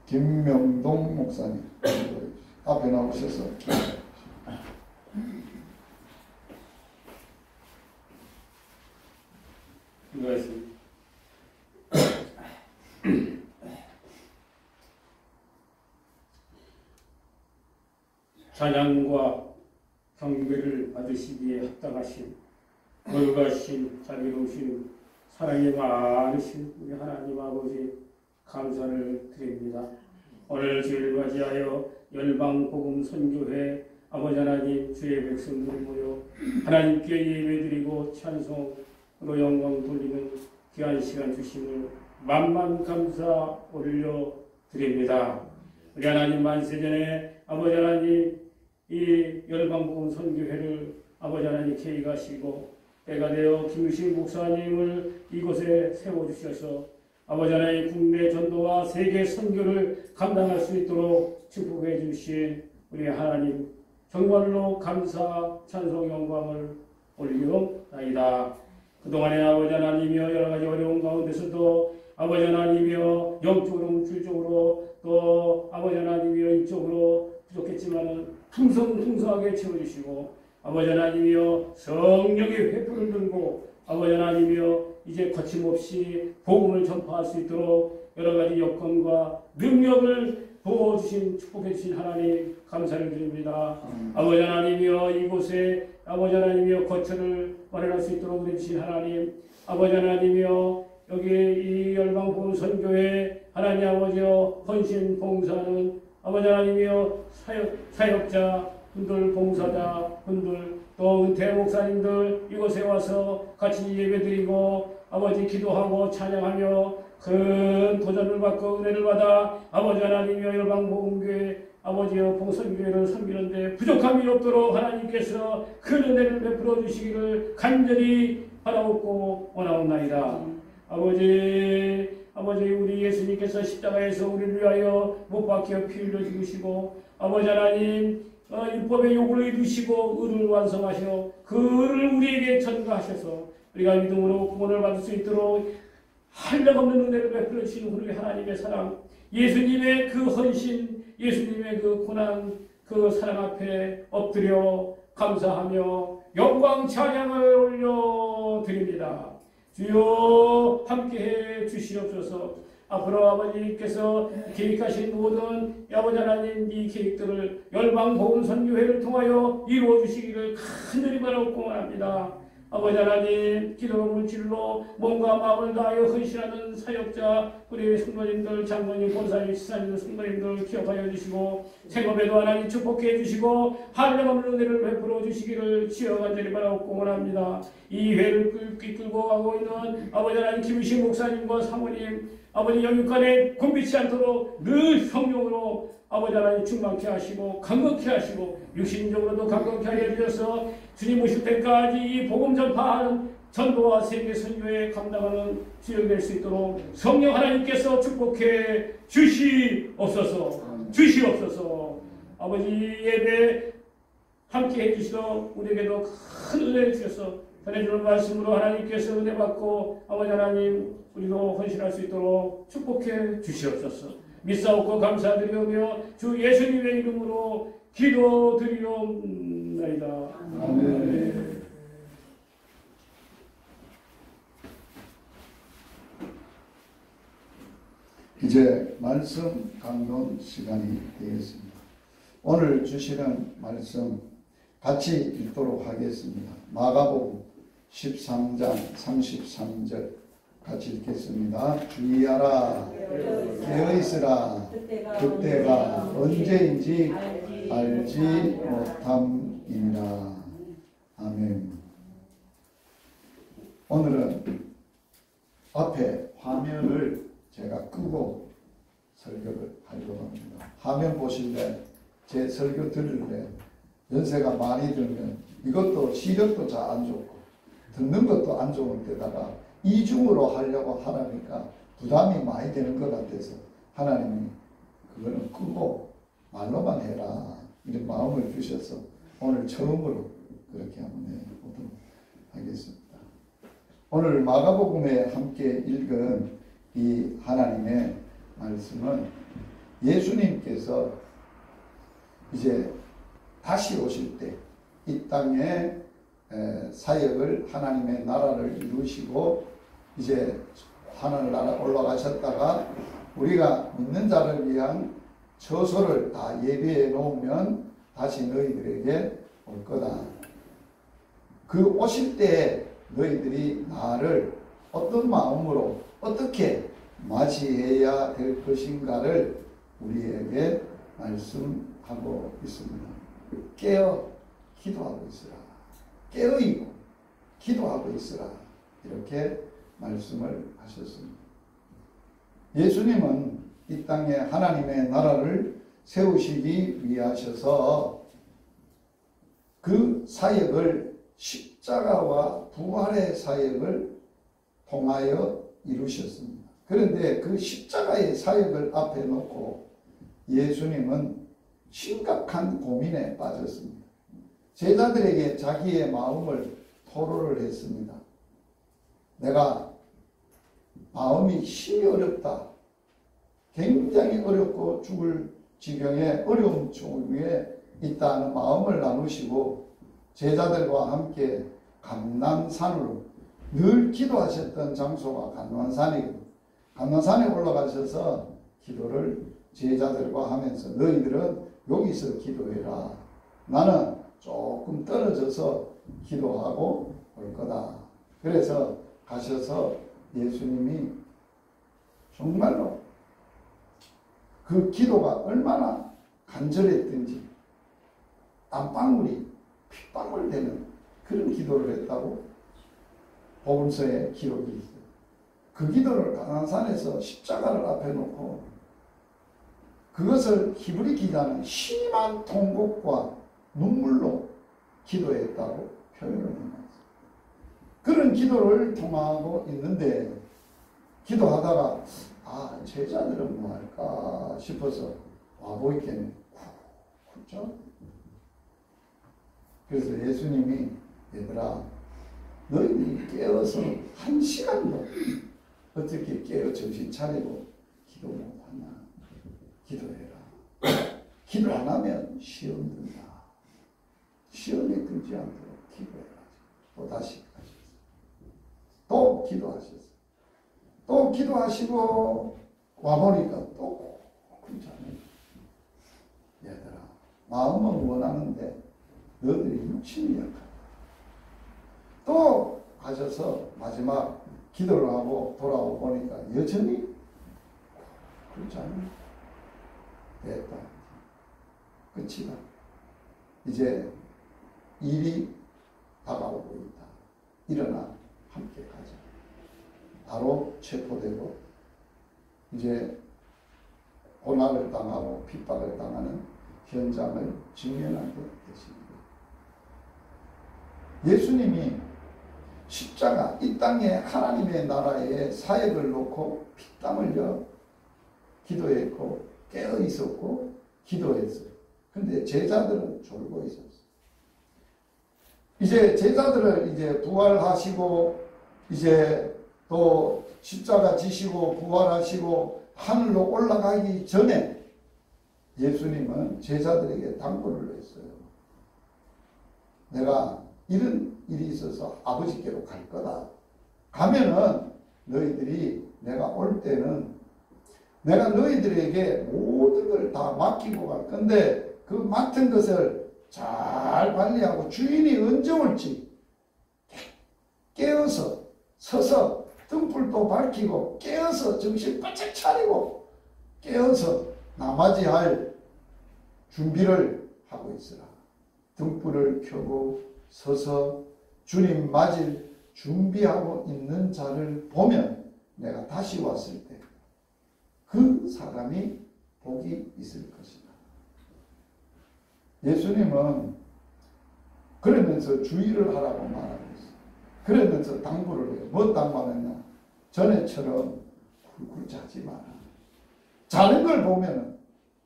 김명동 목사님 앞에 나오셔서 인도하겠습니다. 찬양과 경배를 받으시기에 합당하신 거룩하신 자비로우신 사랑이 많으신 우리 하나님 아버지 감사를 드립니다. 오늘 주일 맞이하여 열방복음 선교회 아버지 하나님 주의 백성들이 모여 하나님께 예배드리고 찬송으로 영광 돌리는 귀한 시간 주심을 만만 감사 올려드립니다. 우리 하나님 만세전에 아버지 하나님 이 열방복음 선교회를 아버지 하나님 계획하시고 때가 되어 김유식 목사님을 이곳에 세워주셔서 아버지 하나님 국내 전도와 세계 선교를 감당할 수 있도록 축복해 주신 우리 하나님 정말로 감사 찬송 영광을 올리옵나이다. 그동안에 아버지 하나님이여 여러가지 어려운 가운데서도 아버지 하나님이여 영적으로 물질적으로 또 아버지 하나님이여 인적으로 부족했지만은 풍성하게 채워주시고 아버지 하나님이여 성령의 회포를 들고 아버지 하나님이여 이제 거침없이 복음을 전파할 수 있도록 여러가지 여건과 능력을 부어주신 축복해주신 하나님 감사를 드립니다. 아버지 하나님이여 이곳에 아버지 하나님이여 거처를 마련할 수 있도록 해주신 하나님 아버지 하나님이여 여기 이 열방복음 선교회 하나님 아버지여 헌신 봉사는 아버지 하나님이여 사역자 분들 봉사자 분들 또 은퇴 목사님들 이곳에 와서 같이 예배드리고 아버지 기도하고 찬양하며 큰 도전을 받고 은혜를 받아 아버지 하나님이여 열방복음교회 아버지여 봉선교회를 섬기는데 부족함이 없도록 하나님께서 큰 은혜를 베풀어 주시기를 간절히 바라옵고 원하옵나이다. 아버지 우리 예수님께서 십자가에서 우리를 위하여 못 박혀 피 흘려 죽으시고 아버지 하나님 율법의 요구를 이루시고 의를 완성하시어 그 의를 우리에게 전가하셔서 우리가 믿음으로 구원을 받을 수 있도록 한량없는 은혜를 베풀어 주시는 우리 하나님의 사랑 예수님의 그 헌신 예수님의 그 고난 그 사랑 앞에 엎드려 감사하며 영광 찬양을 올려드립니다. 주여 함께해 주시옵소서. 앞으로 아버지께서 계획하신 모든 아버지 하나님 이 계획들을 열방복음 선교회를 통하여 이루어 주시기를 간절히 바라고 원합니다. 아버지 하나님 기도로 물질로 몸과 마음을 다하여 헌신하는 사역자 우리 성도님들 장로님 권사님 시사님들 성도님들 기억하여 주시고 생업에도 하나님 축복해 주시고 한량없는 은혜를 베풀어 주시기를 주여 간절히 바라고 원합니다. 이 회를 이끌고 가고 있는 아버지 하나님 김유식 목사님과 사모님 아버지 영육간에 곤비치 않도록 늘 성령으로 아버지 하나님 충만케 하시고 강건케 하시고 육신적으로도 강건케 하여 주셔서 주님 오실 때까지 이 복음 전파하는 전도와 세계 선교에 감당하는 주역이 될 수 있도록 성령 하나님께서 축복해 주시옵소서. 아버지 예배 함께 해주시도록 우리에게도 큰 은혜를 주셔서 전해주는 말씀으로 하나님께서 은혜 받고 아버지 하나님 우리도 헌신할 수 있도록 축복해 주시옵소서. 믿사옵고 감사드리오며 주 예수님의 이름으로 기도드리옵나이다. 아멘. 이제 말씀 강론 시간이 되겠습니다. 오늘 주시는 말씀 같이 읽도록 하겠습니다. 마가복음 13장 33절 같이 읽겠습니다. 주의하라 깨어있으라 그때가 언제인지 알지 못함이니라. 아멘. 오늘은 앞에 화면을 제가 끄고 설교를 하려고 합니다. 화면 보실래 제 설교 들을래 연세가 많이 들면 이것도 시력도 잘 안 좋고 듣는 것도 안 좋은 데다가 이중으로 하려고 하라니까 부담이 많이 되는 것 같아서 하나님이 그거는 끄고 말로만 해라 이런 마음을 주셔서 오늘 처음으로 그렇게 한번 해보도록 하겠습니다. 오늘 마가복음에 함께 읽은 이 하나님의 말씀은 예수님께서 이제 다시 오실 때 이 땅에 사역을 하나님의 나라를 이루시고 이제 하늘나라 올라가셨다가 우리가 믿는 자를 위한 처소를 다 예비해 놓으면 다시 너희들에게 올 거다. 그 오실 때 너희들이 나를 어떤 마음으로 어떻게 맞이해야 될 것인가를 우리에게 말씀하고 있습니다. 깨어 기도하고 있으라. 깨어있고 기도하고 있으라. 이렇게 말씀을 하셨습니다. 예수님은 이 땅에 하나님의 나라를 세우시기 위하셔서 그 사역을 십자가와 부활의 사역을 통하여 이루셨습니다. 그런데 그 십자가의 사역을 앞에 놓고 예수님은 심각한 고민에 빠졌습니다. 제자들에게 자기의 마음을 토로를 했습니다. 내가 마음이 심히 어렵다. 굉장히 어렵고 죽을 지경에 어려움 중에 있다는 마음을 나누시고 제자들과 함께 감난산으로 늘 기도하셨던 장소가 감난산이거든요. 감난산에 올라가셔서 기도를 제자들과 하면서 너희들은 여기서 기도해라. 나는 조금 떨어져서 기도하고 올 거다. 그래서 가셔서 예수님이 정말로 그 기도가 얼마나 간절했든지 땀방울이 핏방울 되는 그런 기도를 했다고 복음서에 기록이 있어요. 그 기도를 가나안산에서 십자가를 앞에 놓고 그것을 히브리 기자는 심한 통곡과 눈물로 기도했다고 표현을 해놨어요. 그런 기도를 통하고 있는데 기도하다가 제자들은 뭐 할까 싶어서 와보이겠네. 그렇죠? 그래서 예수님이 얘들아 너희들이 깨어서 1시간도 어떻게 깨어 정신 차리고 기도 못하냐. 기도해라. 기도 안 하면 시험 든다. 시험에 들지 않도록 기도해라. 또 다시 하셨어요. 또 기도하셨어요. 또 기도하시고 와보니까 또 그렇잖아요. 얘들아 마음은 원하는데 너희들이 육신이 약하다. 또 가셔서 마지막 기도를 하고 돌아오고 보니까 여전히 그렇지 않아요. 됐다. 끝이다. 이제 일이 다가오고 있다. 일어나 함께 가자. 바로 체포되고 이제 고난을 당하고 핍박을 당하는 현장을 직면하게 됐습니다. 예수님이 십자가 이 땅에 하나님의 나라의 사역을 놓고 피땀 흘려 기도했고 깨어 있었고 기도했어요. 근데 제자들은 졸고 있었어요. 이제 제자들을 이제 부활하시고 이제 또 십자가 지시고 부활하시고 하늘로 올라가기 전에 예수님은 제자들에게 당부를 했어요. 내가 이런 일이 있어서 아버지께로 갈 거다. 가면은 너희들이 내가 올 때는 내가 너희들에게 모든 걸 다 맡기고 갈 건데 그 맡은 것을 잘 관리하고 주인이 언제 올지 깨어서 서서 등불도 밝히고 깨어서 정신 바짝 차리고 깨어서 나맞이할 준비를 하고 있으라. 등불을 켜고 서서 주님 맞을 준비하고 있는 자를 보면 내가 다시 왔을 때 그 사람이 복이 있을 것이다. 예수님은 그러면서 주의를 하라고 말하고 있어요. 그러면서 당부를 해요. 뭐 당부하느냐? 전에처럼 굴굴 하지 마라. 자는 걸 보면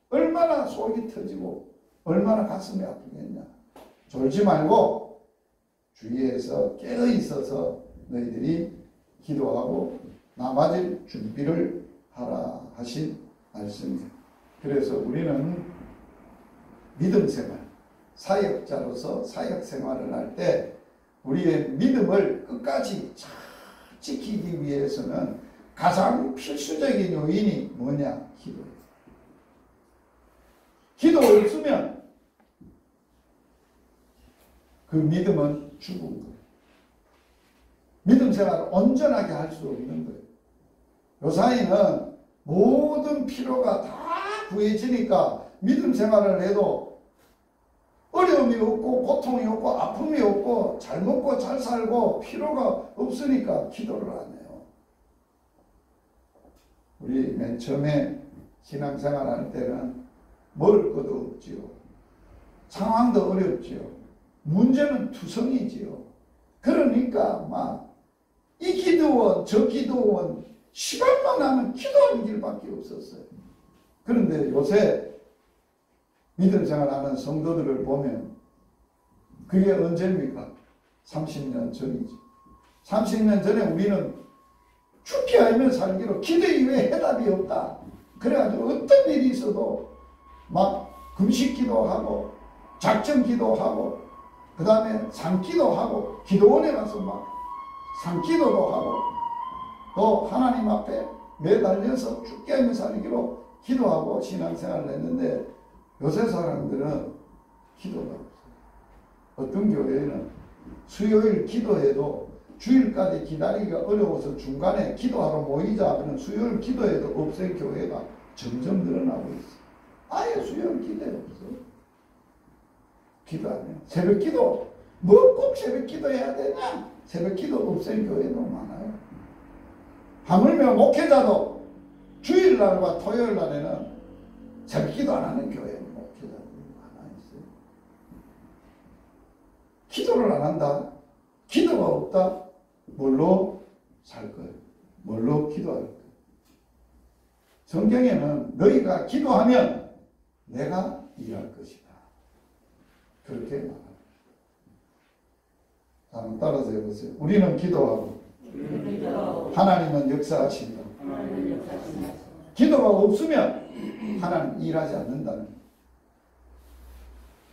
얼마나 속이 터지고 얼마나 가슴이 아프겠냐. 졸지 말고 주위에서 깨어 있어서 너희들이 기도하고 나맞을 준비를 하라 하신 말씀이에요. 그래서 우리는 믿음 생활, 사역자로서 사역 생활을 할 때 우리의 믿음을 끝까지 잘 지키기 위해서는 가장 필수적인 요인이 뭐냐? 기도예요. 기도 없으면 그 믿음은 죽은 거예요. 믿음 생활을 온전하게 할 수 없는 거예요. 요사이는 모든 필요가 다 구해지니까 믿음 생활을 해도 어려움이 없고 고통이 없고 아픔이 없고 잘 먹고 잘 살고 필요가 없으니까 기도를 안 해요. 우리 맨 처음에 신앙생활 할 때는 먹을 것도 없지요. 상황도 어렵지요. 문제는 투성이지요. 그러니까 막 이 기도원 저 기도원 시간만 하면 기도하는 길밖에 없었어요. 그런데 요새 믿음 생활하는 성도들을 보면 그게 언제입니까? 30년 전이지. 30년 전에 우리는 죽기 알면 살기로 기도 이외에 해답이 없다. 그래가지고 어떤 일이 있어도 막 금식 기도하고 작정 기도하고 그 다음에 산기도 하고 기도원에 가서 막 산기도도 하고 또 하나님 앞에 매달려서 죽게 하며 살기로 기도하고 신앙생활을 했는데 요새 사람들은 기도가 없어요. 어떤 교회는 수요일 기도해도 주일까지 기다리기가 어려워서 중간에 기도하러 모이자 하면 수요일 기도해도 없앤 교회가 점점 늘어나고 있어요. 아예 수요일 기도에 없어. 기도하면 새벽 기도 뭐 꼭 새벽 기도해야 되냐? 새벽 기도 없앤 교회도 많아요. 하물며 목회자도 주일날과 토요일날에는 새벽 기도 안 하는 교회 목회자들이 많아 있어요. 기도를 안 한다. 기도가 없다. 뭘로 살 거예요? 뭘로 기도할 거예요? 성경에는 너희가 기도하면 내가 일할 것이다. 그렇게 말합니다. 한번 따라서 해보세요. 우리는 기도하고 하나님은 역사하신다. 기도가 없으면 하나님 일하지 않는다는 거예요.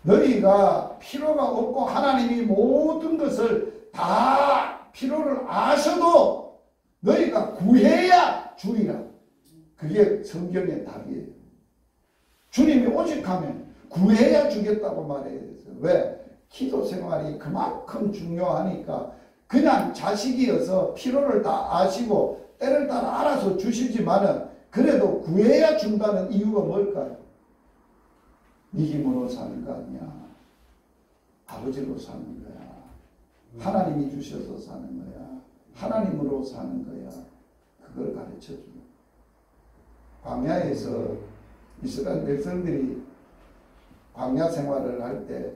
너희가 필요가 없고 하나님이 모든 것을 다 필요를 아셔도 너희가 구해야 주리라. 그게 성경의 답이에요. 주님이 오직하면 구해야 주겠다고 말해야 돼요. 왜? 기도 생활이 그만큼 중요하니까 그냥 자식이어서 필요를 다 아시고 때를 따라 알아서 주시지만은 그래도 구해야 준다는 이유가 뭘까요? 네 힘으로 사는 거 아니야. 아버지로 사는 거야. 하나님이 주셔서 사는 거야. 하나님으로 사는 거야. 그걸 가르쳐 주는 거야. 광야에서 이스라엘 백성들이 광야 생활을 할 때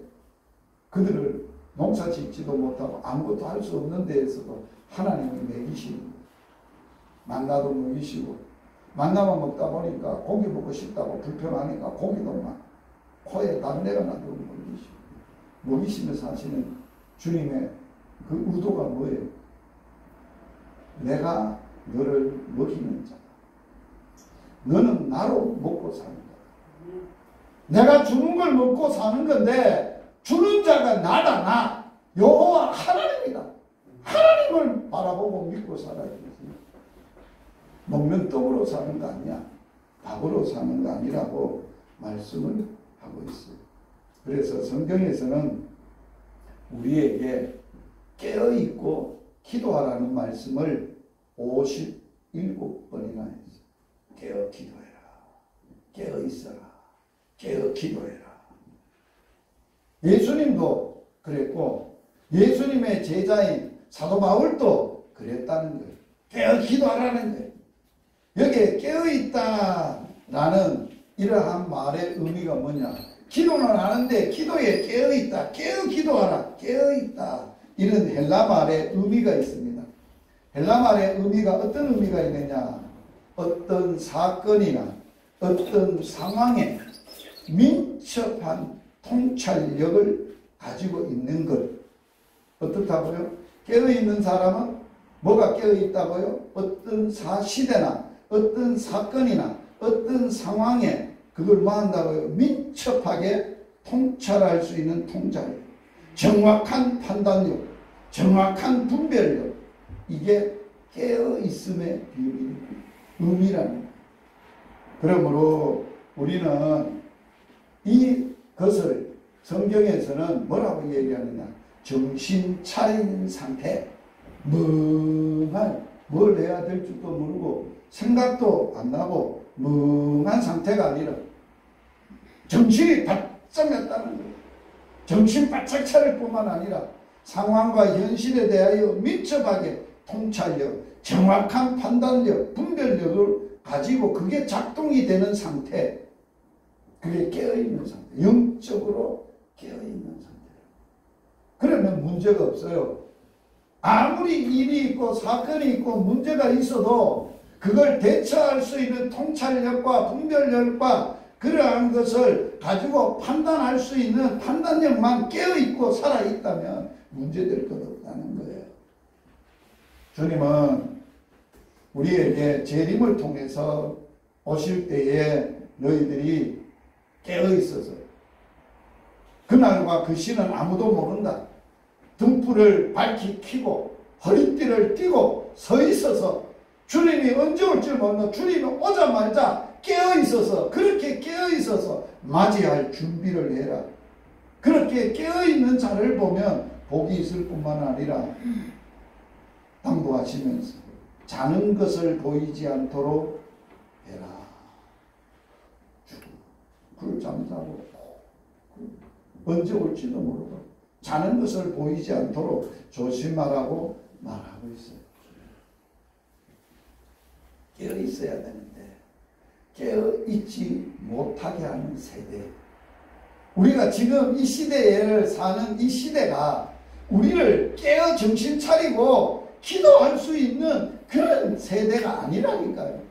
그들을 농사 짓지도 못하고 아무것도 할 수 없는 데에서도 하나님이 먹이시는 거예요. 만나도 먹이시고 만나만 먹다 보니까 고기 먹고 싶다고 불편하니까 고기도 막 코에 담내가 나도 먹이시고 먹이시면서 하시는 주님의 그 의도가 뭐예요? 내가 너를 먹이는 자다. 너는 나로 먹고 사는 거다. 내가 주는 걸 먹고 사는 건데 주는 자가 나다. 나 여호와 하나님이다. 하나님을 바라보고 믿고 살아야 되지. 먹는 떡으로 사는 거 아니야. 밥으로 사는 거 아니라고 말씀을 하고 있어요. 그래서 성경에서는 우리에게 깨어있고 기도하라는 말씀을 57번이나 했어요. 깨어 기도해라. 깨어 있어라. 깨어 기도해라. 예수님도 그랬고 예수님의 제자인 사도 바울도 그랬다는 거예요. 깨어 기도하라는 거예요. 여기에 깨어있다라는 이러한 말의 의미가 뭐냐. 기도는 하는데 기도에 깨어있다. 깨어 기도하라. 깨어있다. 이런 헬라 말의 의미가 있습니다. 헬라 말의 의미가 어떤 의미가 있느냐. 어떤 사건이나 어떤 상황에 민첩한 통찰력을 가지고 있는 것. 어떻다고요? 깨어있는 사람은 뭐가 깨어있다고요? 어떤 시대나 어떤 사건이나 어떤 상황에 그 그걸 뭐 한다고요? 민첩하게 통찰할 수 있는 통찰력, 정확한 판단력, 정확한 분별력, 이게 깨어있음의 의미라는 거예요. 그러므로 우리는 이것을 성경에서는 뭐라고 얘기하느냐, 정신 차린 상태, 멍한, 뭘 해야 될 줄도 모르고 생각도 안 나고 멍한 상태가 아니라 정신이 바짝했다는 거예요. 정신 바짝 차릴 뿐만 아니라 상황과 현실에 대하여 민첩하게 통찰력, 정확한 판단력, 분별력을 가지고 그게 작동이 되는 상태, 그게 깨어있는 상태, 영적으로 깨어있는 상태. 그러면 문제가 없어요. 아무리 일이 있고 사건이 있고 문제가 있어도 그걸 대처할 수 있는 통찰력과 분별력과 그러한 것을 가지고 판단할 수 있는 판단력만 깨어있고 살아있다면 문제될 것 없다는 거예요. 주님은 우리에게 재림을 통해서 오실 때에 너희들이 깨어있어서 그날과 그 시는 아무도 모른다. 등불을 밝히 켜고 허리띠를 띠고 서 있어서 주님이 언제 올지 몰라 주님이 오자마자 깨어있어서 그렇게 깨어있어서 맞이할 준비를 해라. 그렇게 깨어있는 자를 보면 복이 있을 뿐만 아니라 당부하시면서 자는 것을 보이지 않도록 해라. 그걸 잠자고 언제 올지도 모르고 자는 것을 보이지 않도록 조심하라고 말하고 있어요. 깨어 있어야 되는데 깨어 있지 못하게 하는 세대. 우리가 지금 이 시대에 사는 이 시대가 우리를 깨어 정신 차리고 기도할 수 있는 그런 세대가 아니라니까요.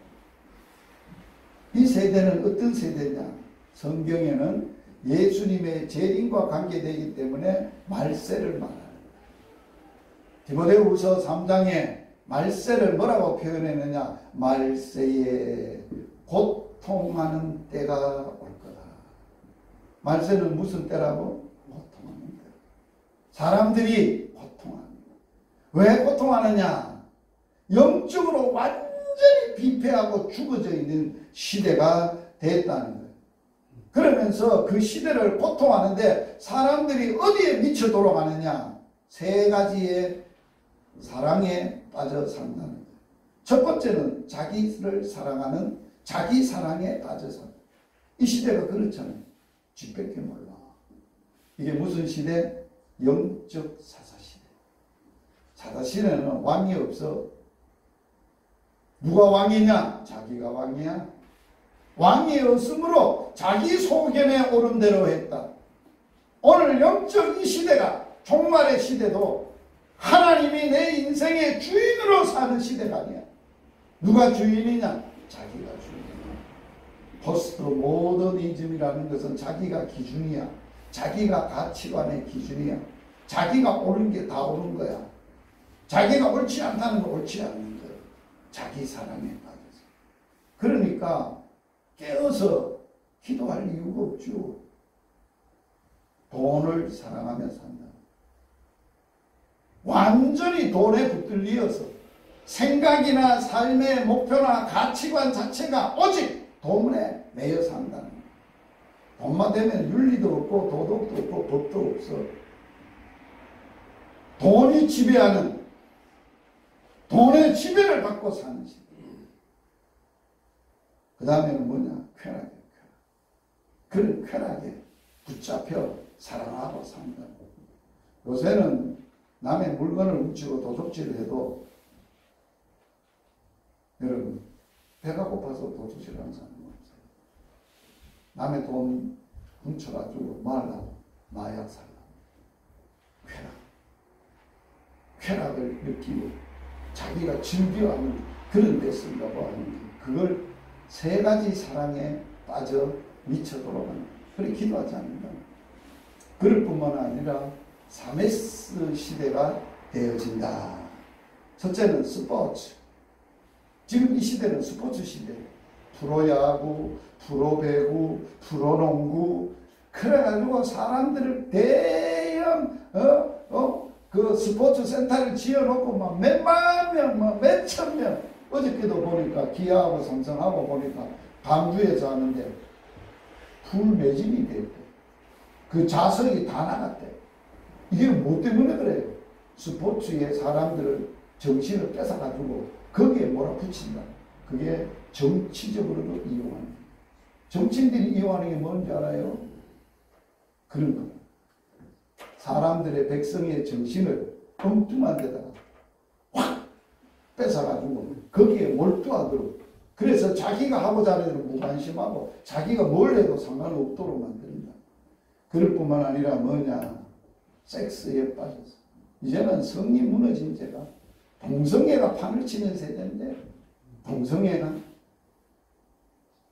이 세대는 어떤 세대냐? 성경에는 예수님의 재림과 관계되기 때문에 말세를 말하는 거예요. 디모데후서 3장에 말세를 뭐라고 표현했느냐? 말세에 고통하는 때가 올 거다. 말세는 무슨 때라고? 고통하는 때. 사람들이 고통하는 거. 왜 고통하느냐? 영적으로 완전히 비패하고 죽어져 있는 시대가 됐다는 거예요. 그러면서 그 시대를 고통하는데 사람들이 어디에 미쳐 돌아가느냐? 세 가지의 사랑에 빠져 산다는 거예요. 첫 번째는 자기를 사랑하는 자기 사랑에 빠져 산다. 이 시대가 그렇잖아요. 쥐밖에 몰라. 이게 무슨 시대? 영적 사사시대. 사사시대는 왕이 없어. 누가 왕이냐? 자기가 왕이야. 왕이 없으므로 자기 소견에 오른 대로 했다. 오늘 영적 이 시대가 종말의 시대도 하나님이 내 인생의 주인으로 사는 시대가 아니야. 누가 주인이냐? 자기가 주인이야. 포스트 모더니즘이라는 것은 자기가 기준이야. 자기가 가치관의 기준이야. 자기가 옳은 게 다 옳은 거야. 자기가 옳지 않다는 거 옳지 않는 거야. 자기 사랑에 빠져서. 그러니까 깨어서 기도할 이유가 없죠. 돈을 사랑하며 산다. 완전히 돈에 붙들리어서 생각이나 삶의 목표나 가치관 자체가 오직 돈에 매여 산다는 거예요. 돈만 되면 윤리도 없고 도덕도 없고 법도 없어. 돈이 지배하는, 돈의 지배를 받고 사는 시대. 그 다음에는 뭐냐? 쾌락이야. 그런 쾌락에 붙잡혀 사랑하고 산다. 요새는 남의 물건을 훔치고 도둑질을 해도 여러분 배가 고파서 도둑질하는 사람은 없어요. 남의 돈 훔쳐가지고 말라고 마약 살라고. 쾌락을 느끼고 자기가 즐겨하는 그런 데 쓴다고 하는 그걸 세 가지 사랑에 빠져 미쳐 돌아가는, 그렇게 기도하지 않는다. 그럴 뿐만 아니라 사메스 시대가 되어진다. 첫째는 스포츠. 지금 이 시대는 스포츠 시대. 프로야구, 프로배구, 프로농구 그래가지고 사람들을 대형 그 스포츠 센터를 지어놓고 막 몇만 명, 막 몇천 명 어저께도 보니까 기아하고 삼성하고 보니까 광주에서 하는데 풀 매진이 됐대. 그 좌석이 다 나갔대. 이게 뭐 때문에 그래요? 스포츠에 사람들을 정신을 뺏어가지고 거기에 몰아붙인다. 그게 정치적으로도 이용하는 거예요. 정치인들이 이용하는 게 뭔지 알아요? 그런 거. 사람들의 백성의 정신을 엉뚱한 데다가 확 뺏어가지고 거기에 몰두하도록 그래서 자기가 하고자 하는 일은 무관심하고 자기가 뭘 해도 상관없도록 만든다. 그럴 뿐만 아니라 뭐냐? 섹스에 빠졌어. 이제는 성이 무너진 제가 동성애가 판을 치는 세대인데 동성애가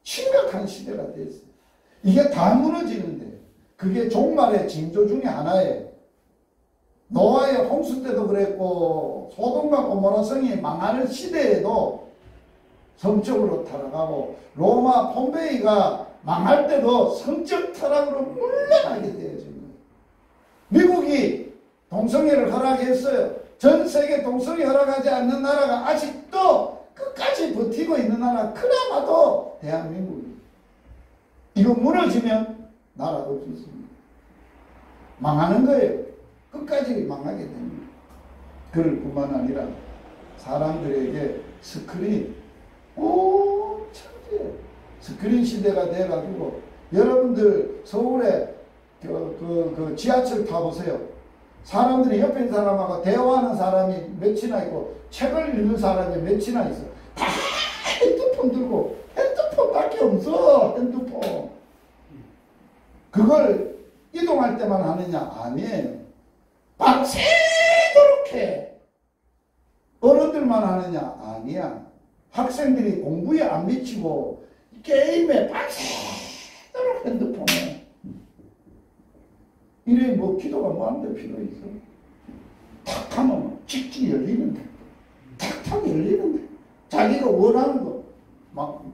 심각한 시대가 됐어요. 이게 다 무너지는데 그게 종말의 징조 중에 하나예요. 노아의 홍수 때도 그랬고 소돔과 고모라 성이 망하는 시대에도 성적으로 타락하고 로마 폼페이가 망할 때도 성적 타락으로 물러나게 되어진 거예요. 미국이 동성애를 허락했어요. 전 세계 동성애 허락하지 않는 나라가 아직도 끝까지 버티고 있는 나라 그나마도 대한민국이에요. 이거 무너지면 나라도 없습니다. 망하는 거예요. 끝까지 망하게 됩니다. 그럴 뿐만 아니라 사람들에게 스크린 천재 스크린 시대가 돼가지고 여러분들 서울에 그 지하철 타보세요. 사람들이 옆에 있는 사람하고 대화하는 사람이 몇이나 있고 책을 읽는 사람이 몇이나 있어. 다 핸드폰 들고 핸드폰밖에 없어. 핸드폰. 그걸 이동할 때만 하느냐? 아니에요. 밤새도록 해. 어른들만 하느냐? 아니야. 학생들이 공부에 안 미치고 게임에 밤새도록 핸드폰에 이래 뭐 기도가 뭐한데 필요 있어. 탁 하면 직지 열리는데 탁탁 열리는데 자기가 원하는 거 막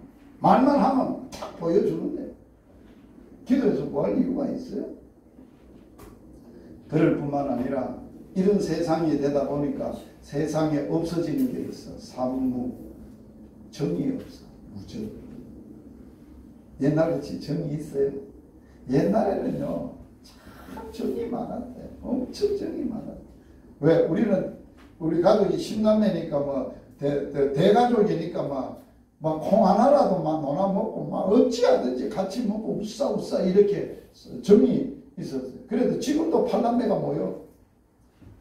말만 하면 탁 보여주는데 기도해서 뭐 할 이유가 있어요? 그럴 뿐만 아니라 이런 세상이 되다 보니까 세상에 없어지는 게 있어. 산무 정이 없어. 무정. 옛날같이 정이 있어요? 옛날에는요 참 정이 많았대. 엄청 정이 많았대. 왜? 우리 가족이 10남매니까 뭐 대가족이니까 막 콩 하나라도 막 논아 먹고 막 어찌하든지 같이 먹고 우싸우싸 이렇게 정이 있었어요. 그래도 지금도 8남매가 모여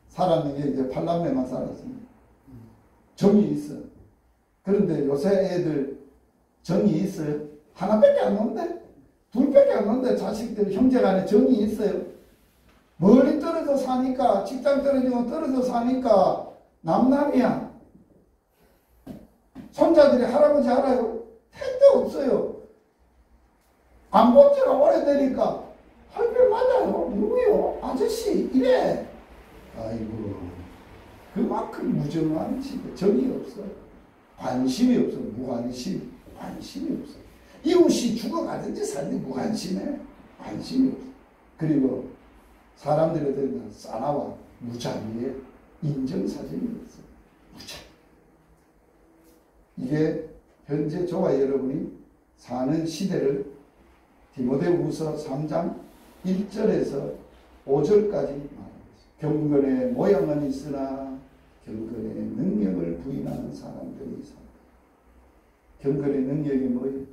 살았는 게 이제 8남매만 살았습니다. 정이 있어. 그런데 요새 애들 정이 있어요? 하나밖에 안 노는데? 둘밖에 안 노는데 자식들 형제간에 정이 있어요? 멀리 떨어져 사니까 직장 떨어지고 떨어져 사니까 남남이야. 손자들이 할아버지 알아요? 택도 없어요. 안 본 지가 오래되니까 할배 맞아요. 누구요? 아저씨 이래. 아이고 그만큼 무정한 시대. 정이 없어. 관심이 없어. 무관심. 관심이 없어. 이웃이 죽어가든지 살든지 무관심해. 관심이 없어. 그리고 사람들에 대한 싸나와 무자비에 인정사정이 없어. 무자비. 이게 현재 저와 여러분이 사는 시대를 디모데후서 3장 1절에서 5절까지 말합니다. 경건의 모양은 있으나 경건의 능력을 부인하는 사람들이 있습니다. 경건의 능력이 뭐예요?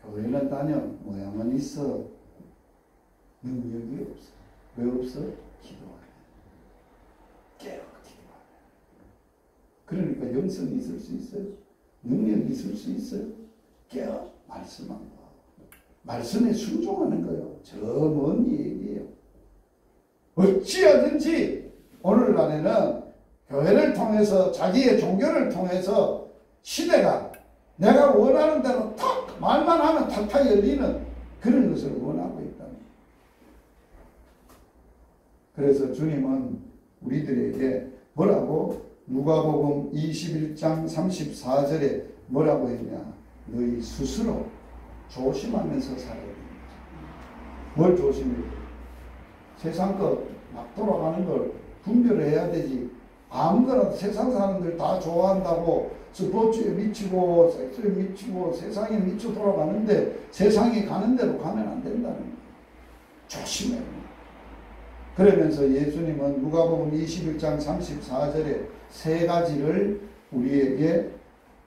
교회는 다녀 모양은 있어 능력이 없어. 왜 없어? 기도하네. 깨어 기도하네. 그러니까 영성이 있을 수 있어요. 능력이 있을 수 있어요. 깨어 말씀한 거. 말씀에 순종하는 거예요. 저 먼 얘기예요. 어찌하든지 오늘날에는 교회를 통해서 자기의 종교를 통해서 시대가 내가 원하는 대로 탁 말만 하면 탁탁 열리는 그런 것을 원하고 있다. 그래서 주님은 우리들에게 뭐라고 누가복음 21장 34절에 뭐라고 했냐? 너희 스스로 조심하면서 살아야 됩니다. 뭘 조심해야 돼요? 세상 것 막 돌아가는 걸 분별해야 되지. 아무거나 세상 사람들 다 좋아한다고 스포츠에 미치고 섹스에 미치고 세상에 미쳐 돌아가는데 세상이 가는 대로 가면 안 된다는 거예요. 조심해요. 그러면서 예수님은 누가복음 21장 34절에 세 가지를 우리에게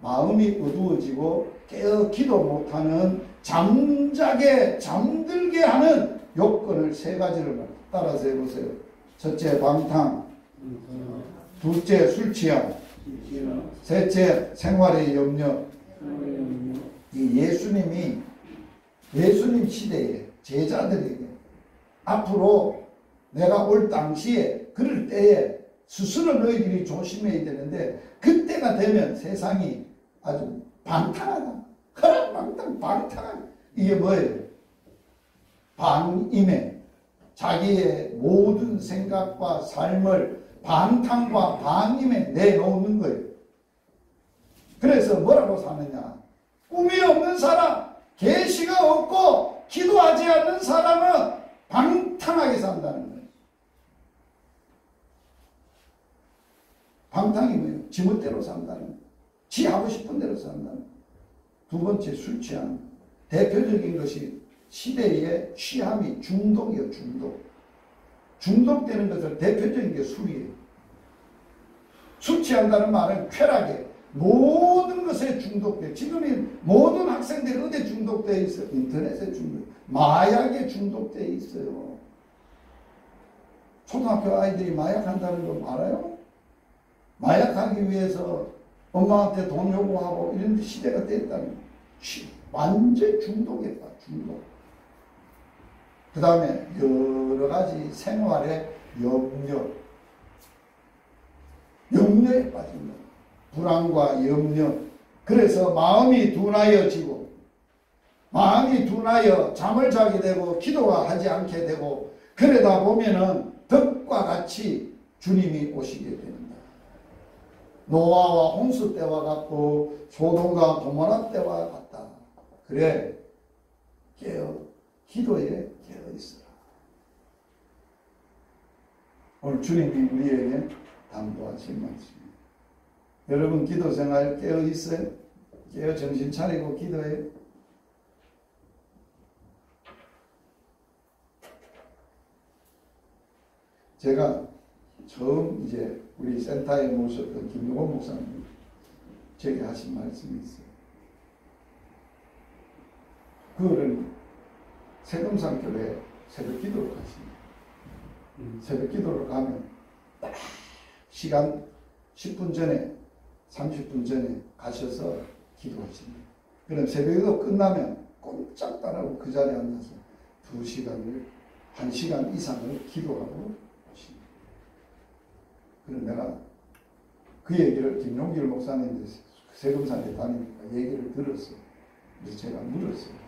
마음이 어두워지고 깨어 기도 못하는 잠자게 잠들게 하는 요건을 세 가지를 따라서 해보세요. 첫째 방탕, 둘째 술 취함, 셋째 생활의 염려. 이 예수님 시대에 제자들에게 앞으로 내가 올 당시에 그럴 때에 스스로 너희들이 조심해야 되는데 그때가 되면 세상이 아주 방탕하다. 방탕하다. 이게 뭐예요? 방임에 자기의 모든 생각과 삶을 방탕과 방임에 내놓는 거예요. 그래서 뭐라고 사느냐? 꿈이 없는 사람, 계시가 없고 기도하지 않는 사람은 방탕하게 산다는 거예요. 방탕이 뭐예요? 지멋대로 산다는 거예요. 지 하고 싶은 대로 산다는 거예요. 두 번째 술 취함. 대표적인 것이 시대의 취함이 중독이에요. 중독되는 것을 대표적인 게 술이에요. 술 취한다는 말은 쾌락에 모든 것에 중독돼. 지금이 모든 학생들이 어디에 중독되어 있어요? 인터넷에 마약에 중독되어 있어요. 초등학교 아이들이 마약한다는 거 알아요? 마약하기 위해서 엄마한테 돈 요구하고 이런 시대가 됐다는 거예요. 완전 중독이다. 중독. 그 다음에 여러 가지 생활의 염려에 빠진다. 불안과 염려. 그래서 마음이 둔하여지고 마음이 둔하여 잠을 자게 되고 기도가 하지 않게 되고 그러다 보면은 덕과 같이 주님이 오시게 됩니다. 노아와 홍수 때와 같고 소돔과 고모라 때와 같다. 그래 기도에 깨어 있어라. 오늘 주님이 우리에게 당부하신 말씀입니다. 여러분 기도 생활 깨어 있어요? 깨어 정신 차리고 기도해. 제가 처음 이제 우리 센터에 모셨던 김용원 목사님 제게 하신 말씀이 있어요. 그거는 세금산교회 새벽 기도로 가십니다. 새벽 기도로 가면 딱 시간 10분 전에 30분 전에 가셔서 기도하십니다. 그럼 새벽 기도 끝나면 꼼짝 안 하고 그 자리에 앉아서 1시간 이상을 기도하고 오십니다. 그럼 내가 그 얘기를 김용길 목사님 세금산에 다니니까 얘기를 들었어요. 그래서 제가 물었어요.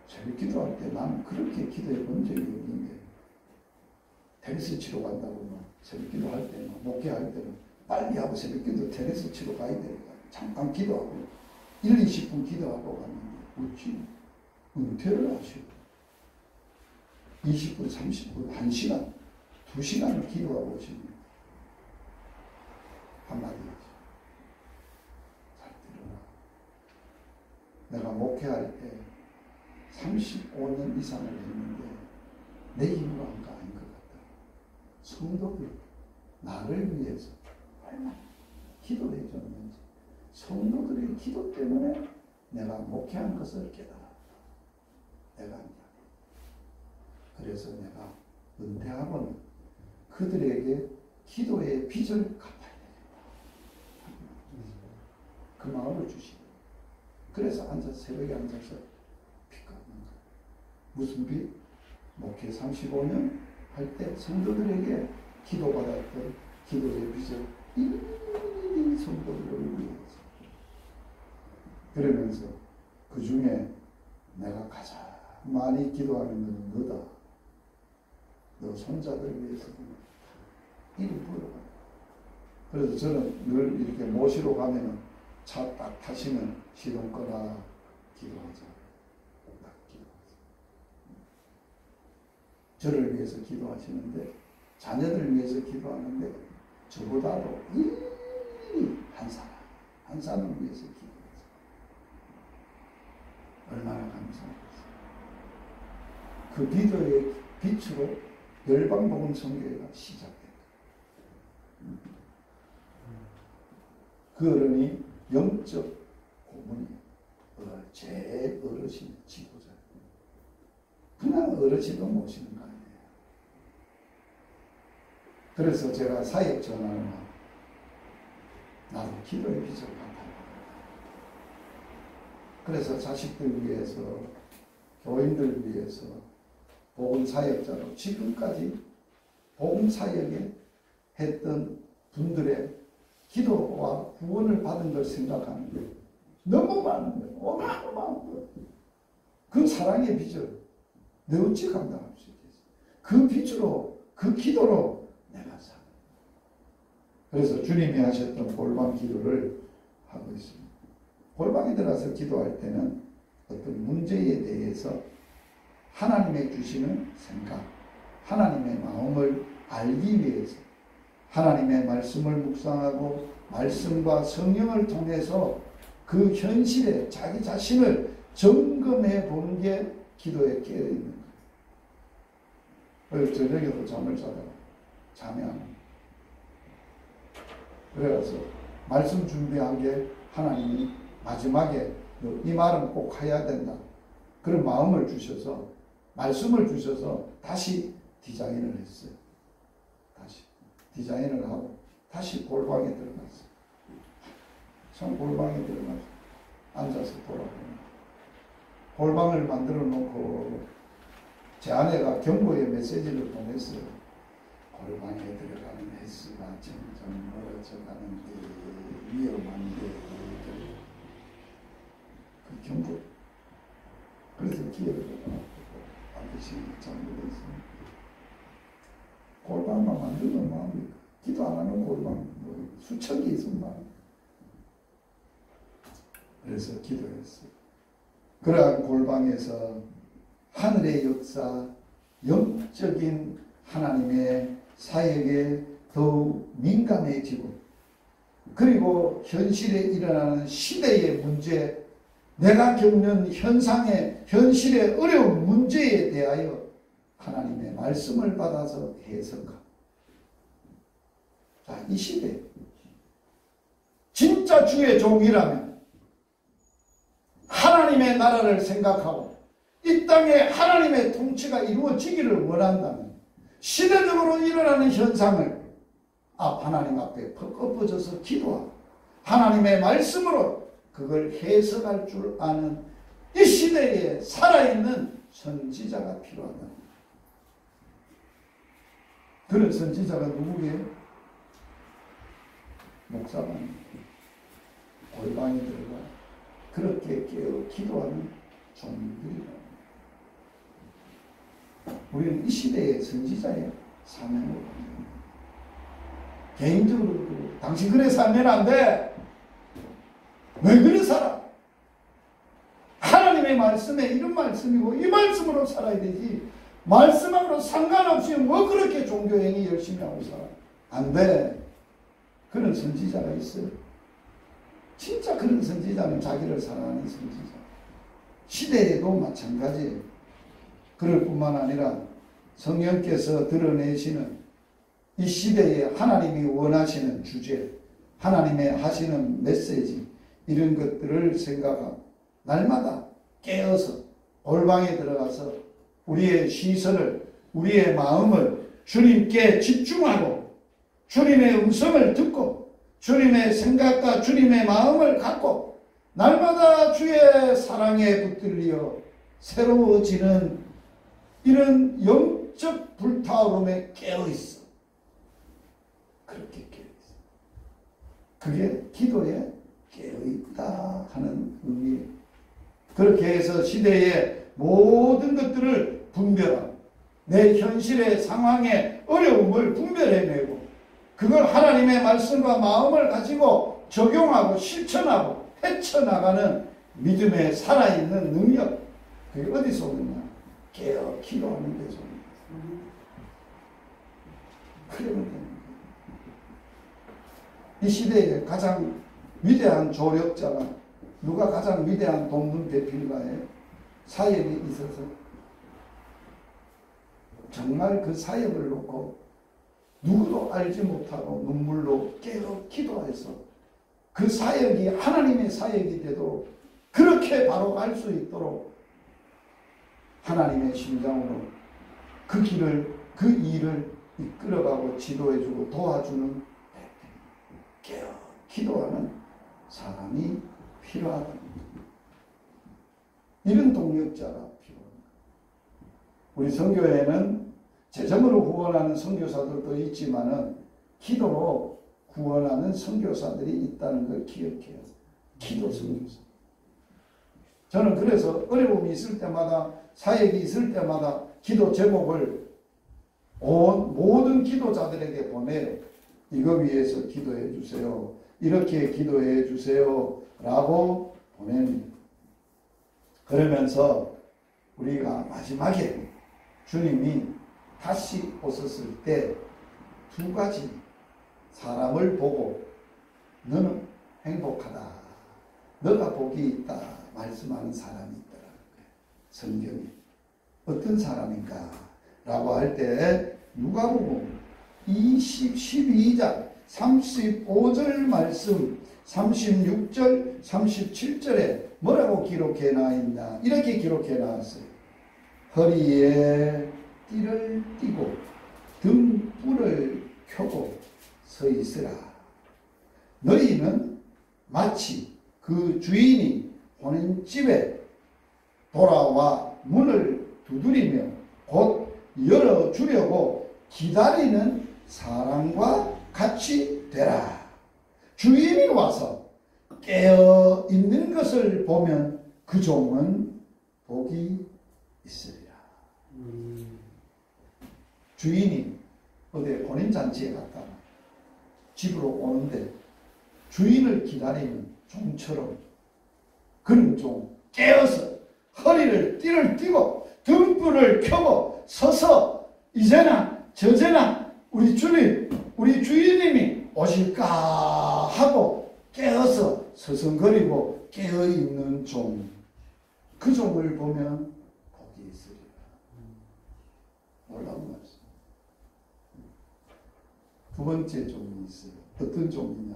새벽 기도할 때 나는 그렇게 기도해 본 적이 없는데 테니스 치러 간다고 막 새벽 기도할 때 목회할 때는 빨리 하고 새벽 기도 테니스 치러 가야 되니까 잠깐 기도하고 20분 기도하고 갔는데 어찌 은퇴를 하시고 20분, 30분, 1시간, 2시간을 기도하고 오십니다. 한마디 하죠. 잘 들어라. 내가 목회할 때 35년 이상을 했는데 내 힘으로 한 거 아닌 것 같다. 성도들 나를 위해서 얼마나 기도해 줬는지 성도들의 기도 때문에 내가 목회한 것을 깨달았다. 내가 아니야. 그래서 내가 은퇴하고는 그들에게 기도의 빚을 갚아야 되겠다. 그 마음을 주시고 그래서 새벽에 앉아서 무슨 빚? 목회 35년 할 때 성도들에게 기도받았던 기도의 빚을 일일이 성도들을 위해서 그러면서 그 중에 내가 가장 많이 기도하는 것은 너다. 너 손자들 위해서 이리 보여가. 그래서 저는 늘 이렇게 모시러 가면은 차 딱 타시면 시동 꺼라 기도하자. 딱 기도하자. 저를 위해서 기도하시는데 자녀들 위해서 기도하는데 저보다도 일일이 한 사람 위해서 기도하자. 얼마나 감사하겠어요. 그 기도의 빛으로 열방복음 선교회가 시작됩니다. 그 어른이 영적 고문이에요. 제 어르신 지도자. 그냥 어르신도 모시는 거 아니에요. 그래서 제가 사역 전화를 하고 나도 기도의 빛을 받아요. 그래서 자식들 위해서 교인들 위해서 복음 사역자로 지금까지 복음 사역에 했던 분들의 기도와 구원을 받은 걸 생각하는 거예요. 너무 많은 거예요. 어마어마한 거예요. 그 사랑의 빛을 내 어찌 감당할 수 있겠어요. 그 빛으로 그 기도로 내가 살아요. 그래서 주님이 하셨던 골방 기도를 하고 있습니다. 골방에 들어가서 기도할 때는 어떤 문제에 대해서 하나님의 주시는 생각, 하나님의 마음을 알기 위해서 하나님의 말씀을 묵상하고 말씀과 성령을 통해서 그 현실에 자기 자신을 점검해 보는 게 기도에 깨어있는 거예요. 그래서 저녁에도 잠을 자다가 잠이 안 와요. 그래서 말씀 준비한 게 하나님이 마지막에 이 말은 꼭 해야 된다. 그런 마음을 주셔서 말씀을 주셔서 다시 디자인을 했어요. 다시 디자인을 하고 다시 골방에 들어갔어요. 참 골방에 들어가서 앉아서 돌아보면 골방을 만들어 놓고 제 아내가 경고의 메시지를 보냈어요. 골방에 들어가는 횟수가 점점 멀어져 가는데 위험한데 그 경고. 그래서 기회를 아버지 잘못했습니다. 골방만 만들면 마음이 기도 안 하는 골방 뭐 수천 개 있으면 마음. 그래서 기도했어요. 그러한 골방에서 하늘의 역사, 영적인 하나님의 사역에 더욱 민감해지고 그리고 현실에 일어나는 시대의 문제, 내가 겪는 현상의 현실의 어려운 문제에 대하여 하나님의 말씀을 받아서 해석하고 자, 이 시대 진짜 주의 종이라면 하나님의 나라를 생각하고 이 땅에 하나님의 통치가 이루어지기를 원한다면 시대적으로 일어나는 현상을 하나님 앞에 엎어져서 기도하고 하나님의 말씀으로 그걸 해석할 줄 아는 이 시대에 살아있는 선지자가 필요하다. 그런 선지자가 누구게요? 목사가 골방에 들어가 그렇게 깨어 기도하는 종들이다. 우리는 이 시대의 선지자의 사명을 받는 개인적으로 당신 그래 살면 안 돼. 왜 그래 살아? 하나님의 말씀에 이런 말씀이고 이 말씀으로 살아야 되지. 말씀하고는 상관없이 뭐 그렇게 종교행위 열심히 하고 살아. 안 돼. 그런 선지자가 있어요. 진짜 그런 선지자는 자기를 사랑하는 선지자. 시대에도 마찬가지예요. 그럴 뿐만 아니라 성령께서 드러내시는 이 시대에 하나님이 원하시는 주제, 하나님의 하시는 메시지 이런 것들을 생각하고 날마다 깨어서 골방에 들어가서 우리의 시선을 우리의 마음을 주님께 집중하고 주님의 음성을 듣고 주님의 생각과 주님의 마음을 갖고 날마다 주의 사랑에 붙들려 새로워지는 이런 영적 불타오름에 깨어있어. 그렇게 깨어있어. 그게 기도에 깨어있다 하는 의미예요. 그렇게 해서 시대의 모든 것들을 분별하고 내 현실의 상황의 어려움을 분별해내고 그걸 하나님의 말씀과 마음을 가지고 적용하고 실천하고 헤쳐나가는 믿음에 살아있는 능력, 그게 어디서 오느냐? 깨어 기도하는 데서 오는 거예요. 그러면 되는 거예요. 이 시대에 가장 위대한 조력자가 누가 가장 위대한 동문 대필가예요? 사역이 있어서 정말 그 사역을 놓고 누구도 알지 못하고 눈물로 깨어 기도해서 그 사역이 하나님의 사역이 되도록 그렇게 바로 갈 수 있도록 하나님의 심장으로 그 길을, 그 일을 이끌어가고 지도해주고 도와주는 깨어 기도하는 사람이 필요하다. 이런 동력자가 필요합니다. 우리 선교회는 재정으로 후원하는 선교사들도 있지만은 기도로 구원하는 선교사들이 있다는 걸 기억해요. 기도 선교사. 저는 그래서 어려움이 있을 때마다 사역이 있을 때마다 기도 제목을 모든 기도자들에게 보내요. 이거 위해서 기도해 주세요. 이렇게 기도해 주세요. 라고 보냅니다. 그러면서 우리가 마지막에 주님이 다시 오셨을 때 두 가지 사람을 보고 너는 행복하다. 너가 복이 있다. 말씀하는 사람이 있더라는 거예요. 성경에. 어떤 사람인가? 라고 할 때 누가복음 12장 35절 말씀 36절 37절에 뭐라고 기록해 놔있나? 이렇게 기록해 놨어요. 허리에 띠를 띠고 등불을 켜고 서 있으라. 너희는 마치 그 주인이 혼인집에 돌아와 문을 두드리며 곧 열어주려고 기다리는 사람과 같이 되라. 주인이 와서 깨어 있는 것을 보면 그 종은 복이 있으리라. 주인이 어디 혼인잔치에 갔다가 집으로 오는데 주인을 기다리는 종처럼 그런 종 깨어서 허리를 띠를 띠고 등불을 켜고 서서 이제나 저제나 우리 주님, 우리 주인님이 오실까 하고 깨어서 서성거리고 깨어있는 종, 그 종을 보면 복이 있으리라. 놀라운 말씀. 두 번째 종이 있어요. 어떤 종이냐?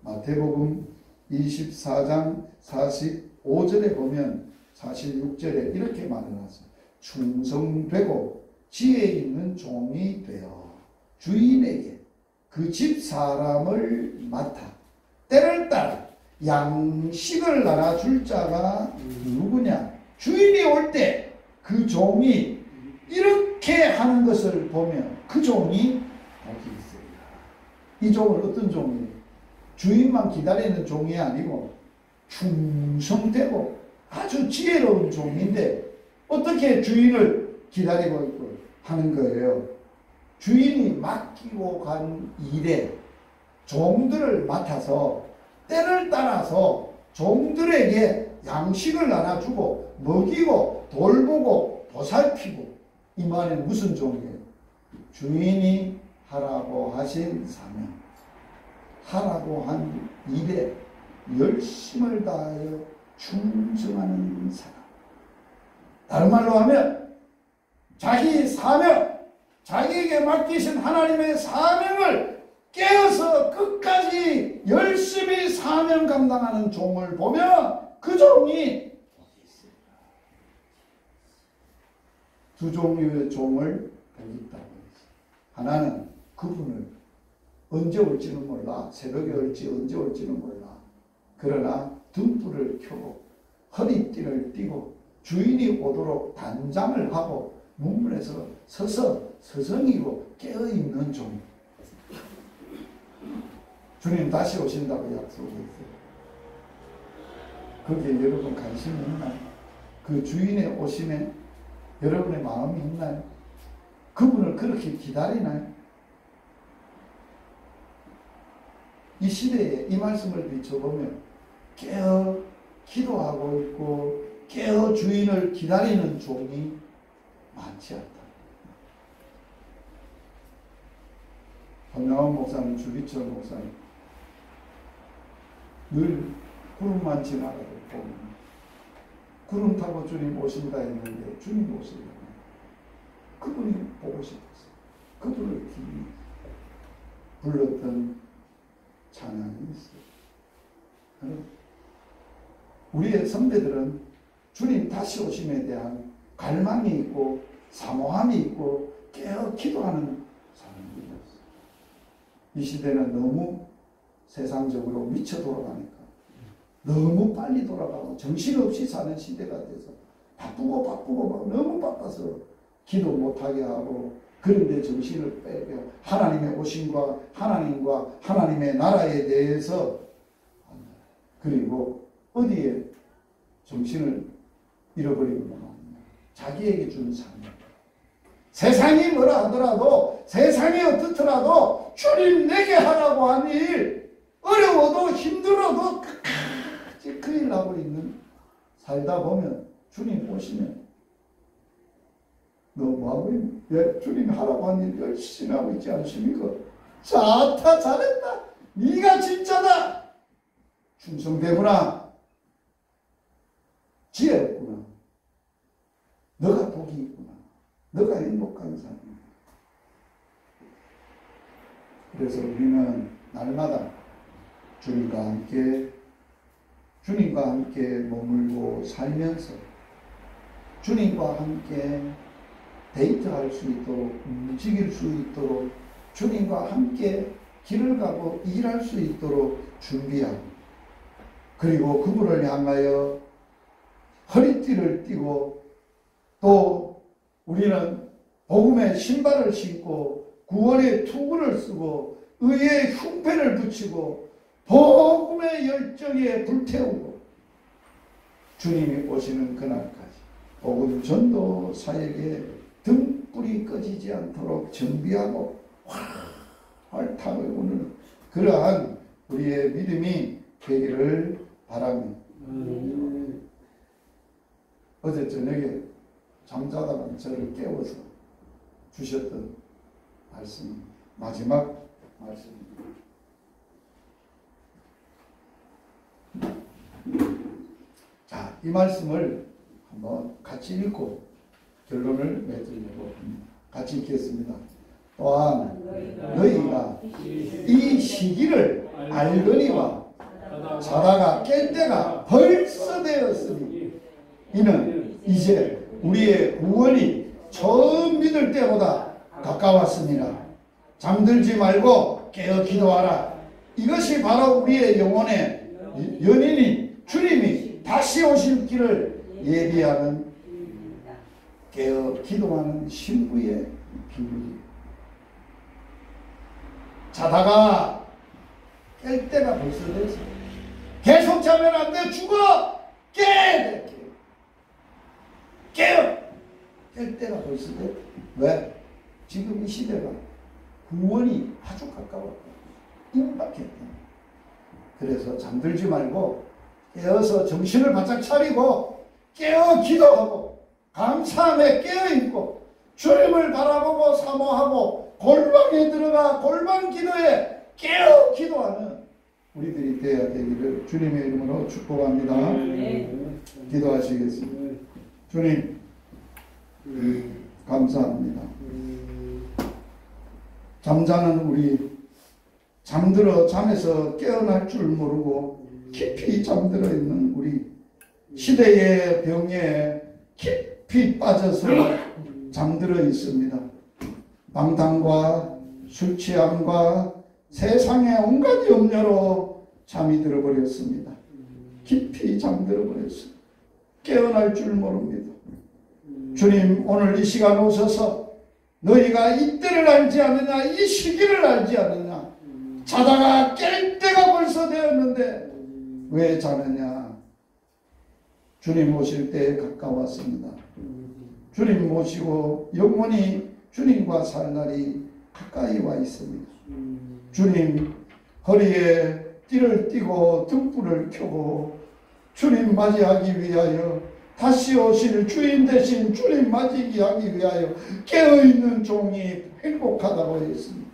마태복음 24장 45절에 보면 46절에 이렇게 말을 하세요. 충성되고 지혜 있는 종이 되어 주인에게 그 집 사람을 맡아 때를 따라 양식을 나눠줄 자가 누구냐? 주인이 올 때 그 종이 이렇게 하는 것을 보면 그 종이 복이 있으리라. 이 종은 어떤 종이에요? 주인만 기다리는 종이 아니고 충성되고 아주 지혜로운 종인데 어떻게 주인을 기다리고 있고 하는 거예요? 주인이 맡기고 간 일에 종들을 맡아서 때를 따라서 종들에게 양식을 나눠주고 먹이고 돌보고 보살피고, 이 말은 무슨 종이에요? 주인이 하라고 하신 사명, 하라고 한 일에 열심을 다하여 충성하는 사람. 다른 말로 하면 자기 사명, 자기에게 맡기신 하나님의 사명을 깨어서 끝까지 열심히 사명 감당하는 종을 보면 그 종이 복이 있습니다. 두 종류의 종을 복이 있다고 했어요. 하나는 그분을 언제 올지는 몰라, 새벽에 올지 언제 올지는 몰라. 그러나 등불을 켜고 허리띠를 띠고 주인이 오도록 단장을 하고 문문에서 서서 서성이고 깨어있는 종. 주님 다시 오신다고 약속했어요. 거기에 여러분 관심이 있나요? 그 주인의 오심에 여러분의 마음이 있나요? 그분을 그렇게 기다리나요? 이 시대에 이 말씀을 비춰보면 깨어 기도하고 있고 깨어 주인을 기다리는 종이 많지 않다. 권영환 목사님, 주기철 목사님 늘 구름만 지나가도 보면 구름 타고 주님 오신다 했는데 주님 오시려면 그분이 보고 싶었어요. 그분을 기이 불렀던 찬양이 있어요. 우리의 선배들은 주님 다시 오심에 대한 갈망이 있고 사모함이 있고 깨어 기도하는 사람들이었어요. 이 시대는 너무 세상적으로 미쳐 돌아가니까 너무 빨리 돌아가고 정신없이 사는 시대가 돼서 바쁘고 막 너무 바빠서 기도 못하게 하고 그런데 정신을 빼고 하나님의 오심과 하나님과 하나님의 나라에 대해서 그리고 어디에 정신을 잃어버리는 자기에게 주는 삶. 세상이 뭐라 하더라도 세상이 어떻더라도 주님 내게 하라고 한 일 어려워도 힘들어도 끝까지 그 일 하고 있는 살다 보면 주님 오시면 너 뭐하고 있니? 예, 주님 하라고 한 일 열심히 하고 있지 않습니까? 좋다 잘했다 네가 진짜다 충성되구나 지혜 없구나 너가 복이 있구나 너가 행복한 삶이야. 그래서 우리는 날마다 주님과 함께 머물고 살면서 주님과 함께 데이트할 수 있도록 움직일 수 있도록 주님과 함께 길을 가고 일할 수 있도록 준비하고 그리고 그분을 향하여 허리띠를 띠고 또 우리는 복음의 신발을 신고 구원의 투구를 쓰고 의의 흉패를 붙이고 복음의 열정에 불태우고 주님이 오시는 그날까지 복음 전도 사역에 등불이 꺼지지 않도록 준비하고 활활 타오르는 그러한 우리의 믿음이 되기를 바랍니다. 어제 저녁에 잠자다가 저를 깨워서 주셨던 말씀, 마지막 말씀입니다. 자, 이 말씀을 한번 같이 읽고 결론을 맺으려고 합니다. 같이 읽겠습니다. 또한 너희가 이 시기를 알거니와 자다가 깰 때가 벌써 되었으니 이는 이제 우리의 구원이 처음 믿을 때보다 가까웠습니다. 잠들지 말고 깨어 기도하라. 이것이 바로 우리의 영혼의 연인인 주님이 다시 오실 길을 예비하는 깨어 기도하는 신부의 비밀이에요. 자다가 깰 때가 벌써 됐어. 계속 자면 안 돼. 죽어. 깨. 깨어. 깰 때가 벌써 됐어. 왜? 지금 이 시대가 구원이 아주 가까웠다. 임박했다. 그래서 잠들지 말고 깨어서 정신을 바짝 차리고 깨어 기도하고 감사함에 깨어있고 주님을 바라보고 사모하고 골방에 들어가 골방 기도에 깨어 기도하는 우리들이 되어야 되기를 주님의 이름으로 축복합니다. 기도하시겠습니다. 주님 감사합니다. 잠자는 우리 잠들어 잠에서 깨어날 줄 모르고 깊이 잠들어 있는 우리 시대의 병에 깊이 빠져서 잠들어 있습니다. 방탕과 술 취함과 세상의 온갖 염려로 잠이 들어버렸습니다. 깊이 잠들어 버렸습니다. 깨어날 줄 모릅니다. 주님 오늘 이 시간 오셔서 너희가 이때를 알지 않느냐 이 시기를 알지 않느냐 자다가 깰 때가 벌써 되었는데 왜 자느냐. 주님 오실 때에 가까웠습니다. 주님 모시고 영원히 주님과 살 날이 가까이 와 있습니다. 주님 허리에 띠를 띠고 등불을 켜고 주님 맞이하기 위하여 다시 오실 주인 대신 주님 맞이하기 위하여 깨어있는 종이 행복하다고 했습니다.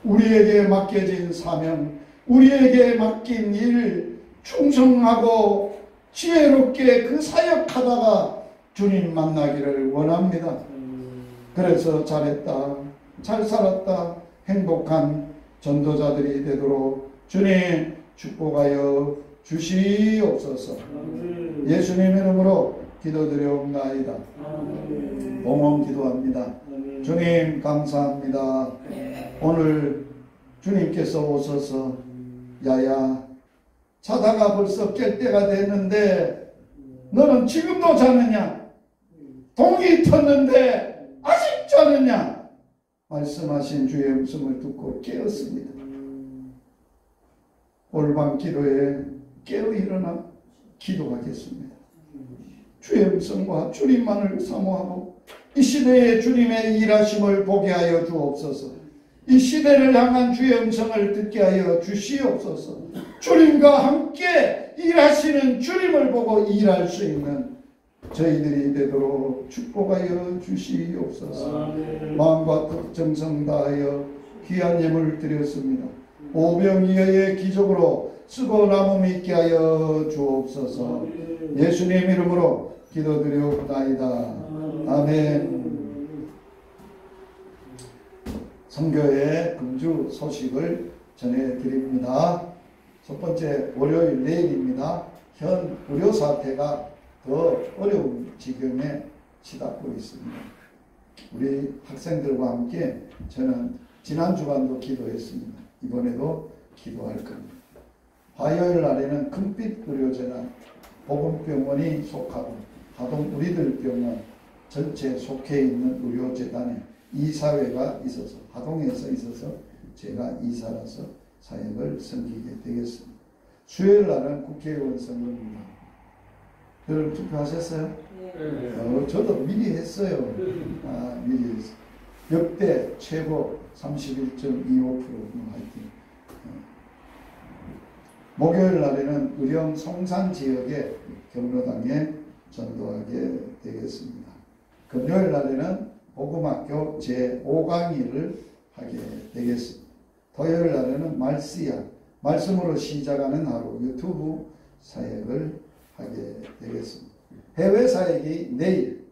우리에게 맡겨진 사명, 우리에게 맡긴 일 충성하고 지혜롭게 그 사역하다가 주님 만나기를 원합니다. 그래서 잘했다, 잘 살았다, 행복한 전도자들이 되도록 주님 축복하여 주시옵소서. 예수님 이름으로 기도드려옵나이다. 봉헌 기도합니다. 주님 감사합니다. 오늘 주님께서 오셔서 야야 자다가 벌써 깰 때가 됐는데 너는 지금도 자느냐? 동이 텄는데 아직 자느냐? 말씀하신 주의 음성을 듣고 깨었습니다. 올밤 기도에 깨어 일어나 기도하겠습니다. 주의 음성과 주님만을 사모하고 이 시대에 주님의 일하심을 보게 하여 주옵소서. 이 시대를 향한 주의 음성을 듣게 하여 주시옵소서. 주님과 함께 일하시는 주님을 보고 일할 수 있는 저희들이 되도록 축복하여 주시옵소서. 마음과 뜻 정성 다하여 귀한 예물을 드렸습니다. 오병이어의 기적으로 쓰고 남음이 있게 하여 주옵소서. 예수님 이름으로 기도드리옵나이다. 아멘. 선교의 금주 소식을 전해드립니다. 첫 번째 월요일 내일입니다. 현 의료 사태가 더 어려운 지경에 치닫고 있습니다. 우리 학생들과 함께 저는 지난 주간도 기도했습니다. 이번에도 기도할 겁니다. 화요일 날에는 금빛 의료재단 보건병원이 속하고 하동 우리들 병원 전체 속해 있는 의료재단에 이사회가 있어서 하동에서 있어서 제가 이사라서 사역을 섬기게 되겠습니다. 수요일 날은 국회의원 선거입니다. 여러분 투표하셨어요? 네. 저도 미리 했어요. 미리 했어요. 역대 최고 31.25% 화이팅. 목요일 날에는 의령 송산 지역의 경로당에 전도하게 되겠습니다. 금요일 날에는 복음학교 제5강의를 하게 되겠습니다. 토요일 날에는 말씨야 말씀으로 시작하는 하루 유튜브 사역을 하게 되겠습니다. 해외 사역이 내일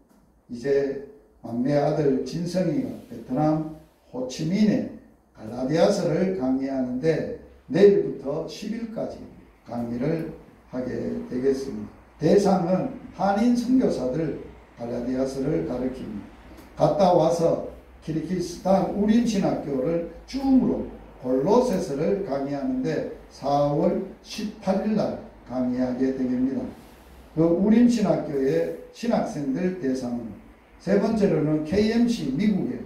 이제 막내 아들 진성이가 베트남 호치민에 갈라디아서를 강의하는데 내일부터 10일까지 강의를 하게 되겠습니다. 대상은 한인 선교사들 갈라디아서를 가르칩니다. 갔다 와서 키르기스탄 우림신학교를 줌으로 골로새서를 강의하는데 4월 18일 날 강의하게 됩니다. 그 우림신학교의 신학생들 대상은 세 번째로는 KMC 미국의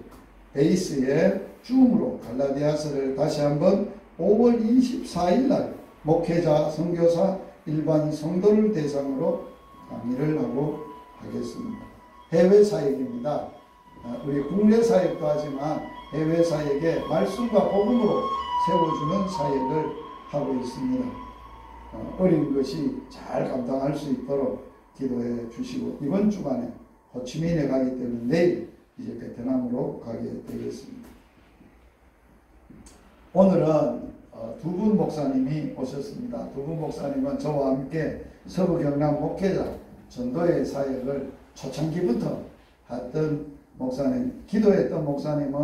베이스에 줌으로 갈라디아서를 다시 한번 5월 24일 날 목회자, 선교사, 일반 성도를 대상으로 강의를 하고 하겠습니다. 해외 사역입니다. 우리 국내 사역도 하지만 해외 사역에 말씀과 복음으로 세워주는 사역을 하고 있습니다. 어린 것이 잘 감당할 수 있도록 기도해 주시고 이번 주간에 호치민에 가기 때문에 내일 이제 베트남으로 가게 되겠습니다. 오늘은 두 분 목사님이 오셨습니다. 두 분 목사님은 저와 함께 서부 경남 목회자 전도의 사역을 초창기부터 했던 목사님, 기도했던 목사님은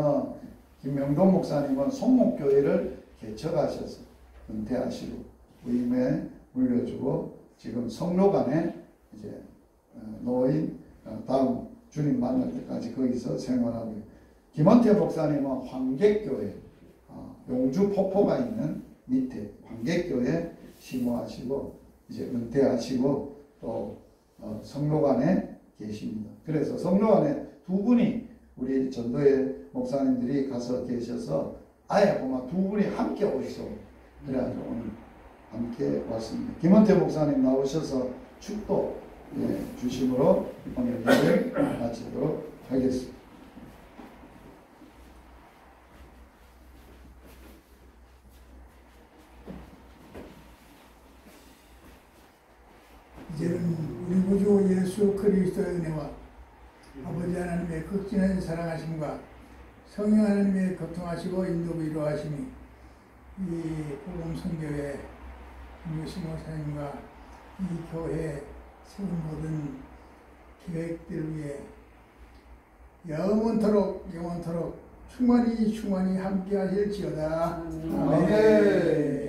김명동 목사님은 송목교회를 개척하셔서 은퇴하시고 부임에 물려주고 지금 성로간에 이제 노인 다음 주님 만날 때까지 거기서 생활하고 김원태 목사님은 황객교회 용주 폭포가 있는 밑에 황객교회 심호하시고 이제 은퇴하시고 또 성로관에 계십니다. 그래서 성로관에 두 분이 우리 전도의 목사님들이 가서 계셔서 아예 보면 두 분이 함께 오셔서 그래가지고 오늘 함께 왔습니다. 김원태 목사님 나오셔서 축도 주심으로 오늘 예배 마치도록 하겠습니다. 그리스도의 은혜와 아버지 하나님의 극진한 사랑하심과 성령 하나님의 교통하시고 인도부 이루하심이 이 복음 선교회 김유신 목사님과 이 교회 세운 모든 계획들 위해 영원토록 충만히 함께 하실지어다. 아멘.